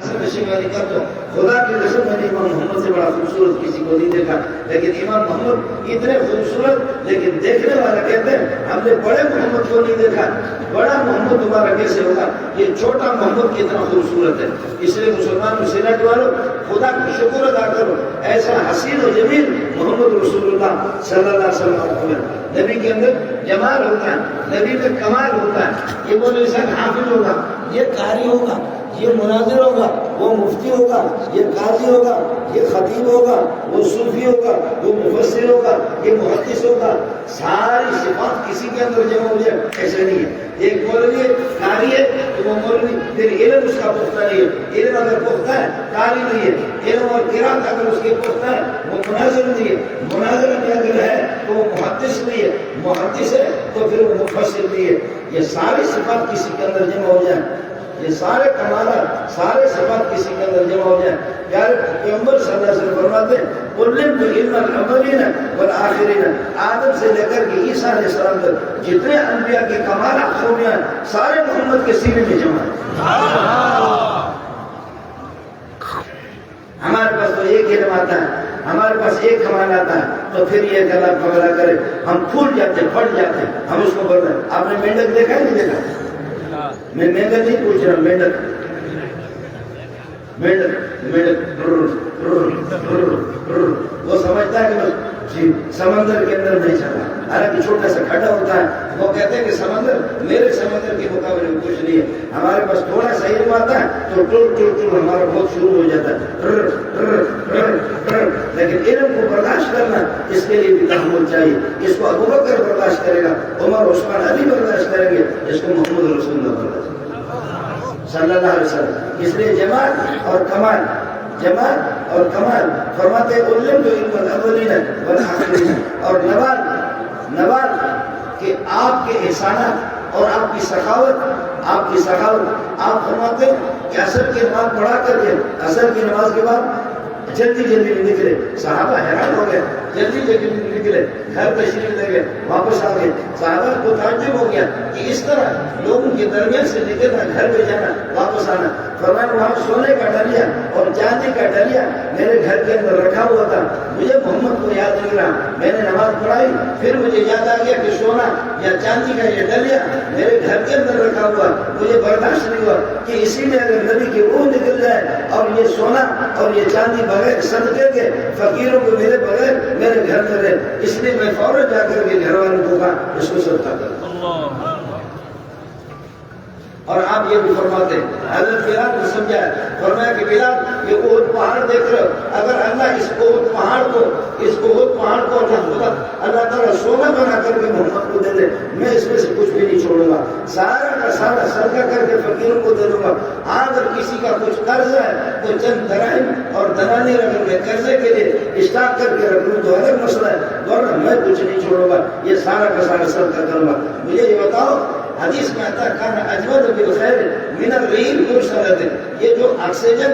خدا کی قسم میں نے امام محمد سے بڑا خوبصورت کسی کو نہیں دیکھا، لیکن امام محمد اتنے خوبصورت، لیکن دیکھنے والا کہتے ہیں ہم نے بڑے محمد کو نہیں دیکھا، بڑا محمد تمہارا کیسے ہوگا، یہ چھوٹا محمد کتنا خوبصورت ہے۔ اس لیے مسلمان سینٹ والوں خدا کا شکر ادا کرو، ایسا حسین و جمیل محمد رسول اللہ صلی اللہ علیہ وسلم۔ نبی کے اندر جمال ہوتا ہے، نبی میں کمال ہوتا ہے۔ یہ وہ انسان حافظ ہوگا، یہ قاری ہوگا، یہ مناظر ہوگا، وہ مفتی ہوگا، یہ قاضی ہوگا، یہ خطیب ہوگا، وہ صوفی ہوگا، وہ مفسر ہوگا، یہ محدث ہوگا۔ ساری صفات کسی کے اندر جمع ہو جائے، ایسے نہیں ہے۔ ایک مولوی قاری ہے تو وہ مولوی، پھر علم اس کا پختہ نہیں ہے، علم اگر پختہ ہے قاری نہیں ہے، علم اور قرات اگر اس کے پختہ ہے وہ مناظر نہیں ہے، مناظر میں اگر ہے تو وہ محدث نہیں ہے، محدث ہے تو پھر وہ مفسر نہیں ہے۔ یہ ساری صفات کسی کے اندر جمع ہو جائیں، یہ سارے کمالات، سارے صفات کسی کے اندر جمع ہو جائیں۔ پیارے پیغمبر صلی اللہ علیہ وسلم فرماتے ہیں علمت علم الاولین والآخرین، آدم سے لے کر کے عیسیٰ علیہ السلام تک جتنے انبیاء کے کمالات خوبیاں سارے محمد کے سینے میں جمع ہیں۔ ہمارے پاس تو ایک علم آتا ہے، ہمارے پاس ایک کمال آتا ہے، تو پھر یہ کہ اللہ پگلا کرے ہم پھول جاتے ہیں، پھٹ جاتے ہیں، ہم اس کو بولتے ہیں۔ آپ نے مینڈک دیکھا ہے نہیں دیکھا؟ میں مینڈک نہیں پوچھ رہا، مینڈک وہ سمجھتا ہے کہ بس جی سمندر کے اندر نہیں چلا، حالانکہ چھوٹا سا کھڈا ہوتا ہے، وہ کہتے ہیں کہ سمندر میرے سمندر کے مقابلے میں کچھ نہیں ہے۔ ہمارے پاس تھوڑا سا علم آتا ہے تو ٹول ٹول ٹول ہمارا بہت شروع ہو جاتا ہے، لیکن علم کو برداشت کرنا اس کے لیے بھی تحمل چاہیے۔ اس کو ابوبکر برداشت کرے گا، عمر عثمان علی برداشت کریں گے، اس کو محمد رسول اللہ برداشت صلی اللہ علیہ وسلم۔ اس لیے جمال اور کمال، جمال اور کمال فرماتے علم تو علم الاولین والآخرین، اور نوال کہ آپ کے احسانات اور آپ کی سخاوت، آپ کی سخاوت۔ آپ فرماتے ہیں کہ عصر کی نماز پڑھا کر کے، عصر کی نماز کے بعد جلدی جلدی نکلے، صحابہ حیران ہو گئے، جلدی جلدی نکلے، گھر تشریف لے گئے، واپس آ گئے۔ صحابہ کو تعجب ہو گیا کہ اس طرح لوگوں کے درمیان سے نکلنا، گھر پہ جانا، واپس آنا۔ فرمایا وہاں سونے کا ڈلیا اور چاندی کا ڈلیا میرے گھر کے اندر رکھا ہوا تھا، مجھے محمد کو یاد نہیں رہا، میں نے نماز پڑھائی، پھر مجھے یاد آ گیا کہ سونا یا چاندی کا یہ ڈلیا میرے گھر کے اندر رکھا ہوا، مجھے برداشت نہیں ہوا کہ اسی میں اگر نبی کی روح نکل جائے اور یہ سونا اور یہ چاندی بغیر صدقے کے فقیروں کو میرے بغیر میرے گھر میں رہے، اس لیے میں فوراً جا کر کے گھر والوں کو کہا اس کو صدقہ کر۔ اور آپ یہ بھی فرماتے ہیں، حضرت بلال کو سمجھایا، فرمایا کہ بلال یہ احد پہاڑ دیکھ رہے ہو، اگر اللہ اس احد پہاڑ کو اللہ تعالیٰ سونا بنا کر کے محمد کو دے دے، میں اس میں سے کچھ بھی نہیں چھوڑوں گا، سارا کا سارا صدقہ کر کے فقیروں کو دے دوں گا۔ اگر کسی کا کچھ قرض ہے تو چند دراہم اور دنانی رکھ کے قرضے کے لیے اسٹاک کر کے رکھ لوں تو الگ مسئلہ ہے، ورنہ میں کچھ نہیں چھوڑوں گا، یہ سارا کا سارا صدقہ کروں گا۔ مجھے یہ بتاؤ، حدیث میں آتا ہے کان اجود بالخیر من الريح مرسلۃ، یہ جو آکسیجن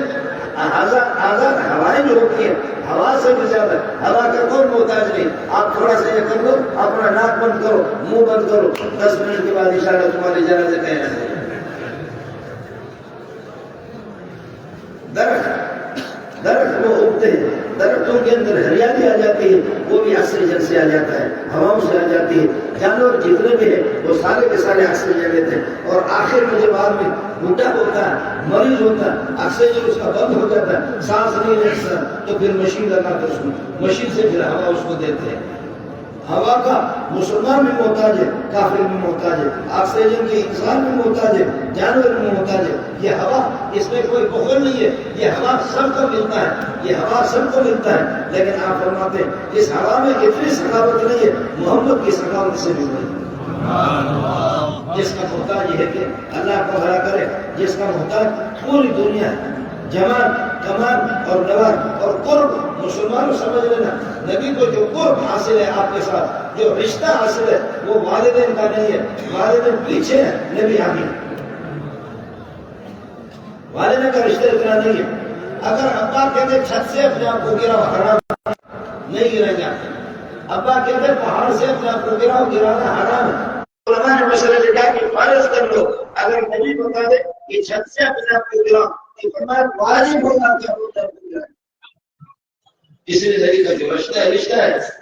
آزاد ہوائیں جو ہوتی ہیں، ہوا سے بھی زیادہ، ہوا کا کوئی محتاج نہیں۔ آپ تھوڑا سا یہ کر لو، اپنا ناک بند کرو، منہ بند کرو، 10 منٹ کے بعد انشاءاللہ تمہارے جنازے کا اعلان ہے۔ درخت وہ اگتے ہیں، درختوں کے اندر ہریالی آ جاتی ہے، وہ بھی آکسیجن سے آ جاتا ہے، ہواؤں سے آ جاتی ہے۔ جانور جتنے بھی ہیں وہ سارے کے سارے آکسیجن لیتے ہیں، اور آخر میں جب آدمی بوڑھا ہوتا ہے، مریض ہوتا ہے، آکسیجن اس کا بند ہو جاتا ہے، سانس نہیں لے سکتا، تو پھر مشین لگا کر اس کو، مشین سے پھر ہوا اس کو دیتے ہیں۔ ہوا کا مسلمان بھی محتاج ہے، کافر بھی محتاج ہے، آکسیجن کے انسان بھی محتاج ہے، جانور بھی محتاج ہے۔ یہ ہوا، اس میں کوئی بخل نہیں ہے، یہ ہوا سب کو ملتا ہے، یہ ہوا سب کو ملتا ہے، لیکن آپ فرماتے ہیں اس ہوا میں اتنی سخاوت نہیں ہے محمد کی سخاوت سے بھی نہیں۔ جس کا محتاج یہ ہے کہ اللہ کو بھلا کرے، جس کا محتاج پوری دنیا ہے، جمال، کمال اور نوال اور قرب۔ مسلمانوں سمجھ لینا، نبی کو جو قرب حاصل ہے آپ کے ساتھ، جو رشتہ حاصل ہے، وہ والدین کا نہیں ہے، والدین پیچھے ہیں، نبی آگے۔ والدین کا رشتہ اتنا نہیں ہے۔ اگر ابا کہتے چھت سے اپنے آپ کو گراؤ، حرام نہیں گرا جاتا۔ ابا کہتے پہاڑ سے اپنے آپ کو گراؤ، گرانا حرام ہے۔ علماء نے مسئلہ لکھا کہ فرض کر لو، اگر نبی بتا دے کہ چھت سے اپنے آپ کو گراؤ کہ فرمایا واجب ہوگا کہ ہم ادھر بن جائیں. اس لیے نبی کا جو رشتہ ہے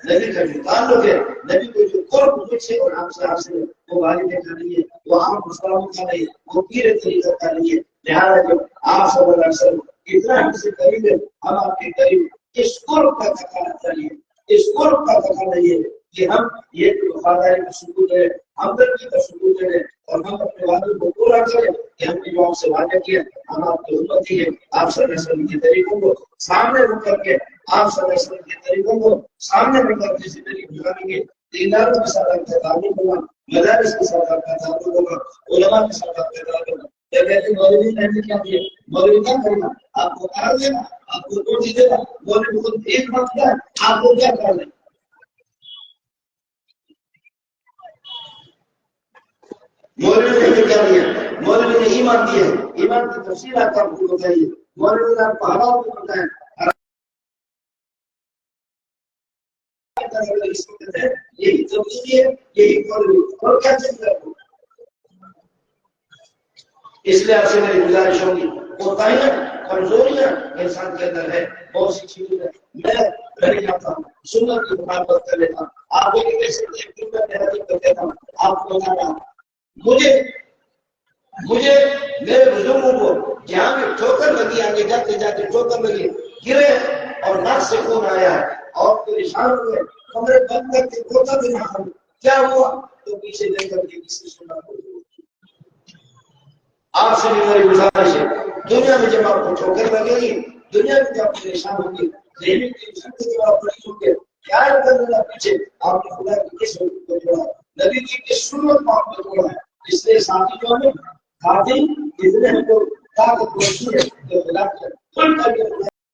نبی کا جو تعلق ہے، نبی کو جو قرب مجھ سے اور آپ سے وہ والد کا نہیں ہے، وہ عام مسلمانوں کا نہیں ہے، وہ پیر طریقہ کا نہیں ہے. لہٰذا جب آپ صلی اللہ علیہ وسلم اتنا ہم سے قریب ہے، ہم آپ کے قریب اس قرب کا تقاضا چاہیے، اس قرب کا تقاضا یہ ہے کہ ہم یہ وفاداری کا ثبوت ہے، ہمدردی کا ثبوت ہے، اور ہم اپنے وعدوں کو پورا کریں کہ ہم نے جو آپ سے وعدہ کیا ہم آپ کی امتی ہے. آپ صلی اللہ علیہ وسلم کے طریقوں کو سامنے رکھ کر کے، آپ صلی اللہ علیہ وسلم کے طریقوں کو سامنے رکھ کر کے زندگی گزاریں گے. دینداروں کے ساتھ آپ کا تعلق ہوگا، مدارس کے ساتھ آپ کا تعلق ہوگا، علماء کے ساتھ آپ کا تعلق ہوگا. کہتے مولوی نے کیا کیا، مولوی کیا کرنا، آپ کو کار دینا، آپ کو روٹی دینا. مولوی خود ایک بات کیا ہے، آپ کو کیا کر لیں. مولوی نے کیا دیا، مولوی نے ایمان دیا ہے، ایمان کی تفصیل آپ کو بتائیے. مولوی نے آپ کو حرام کو بتایا، یہی تفصیل ہے، یہی مولوی اور کیا چاہیے آپ کو. اس لیے آپ سے میری گزارش ہوگی، کوتاہیاں کمزوریاں انسان کے اندر ہے، بہت سی چیزیں ہیں. میں رہ جاتا ہوں، سنت کی مخالفت کر لیتا ہوں. آپ کو کیسے کر دیتا ہوں، آپ کو بتا رہا ہوں. مجھے میرے بزرگوں کو جہاں بھی ٹھوکر لگی، آگے جاتے جاتے ٹھوکر لگی، گرے اور ناک سے خون آیا ہے اور پریشان ہوئے، کمرے بند کر کے روتا بھی نہ ہوں. کیا ہوا تو پیچھے لے کر کے کسی سنا. آپ سے بھی میری گزارش ہے، دنیا میں جب آپ کو ٹھوکر لگے گی، دنیا میں جب آپ پریشان ہوں گے، ذہنی ٹینشن سے جب آپ پریشان ہوں گے، کیا کرنا پیچھے آپ نے خدا کی کس سنت کو جوڑا، نبی کی کس سنت کو آپ نے جوڑا ہے. اس لیے ساتھی جو ہے کافی اتنے ہم کو طاقت ہوتی ہے کہ خدا کھل کر کے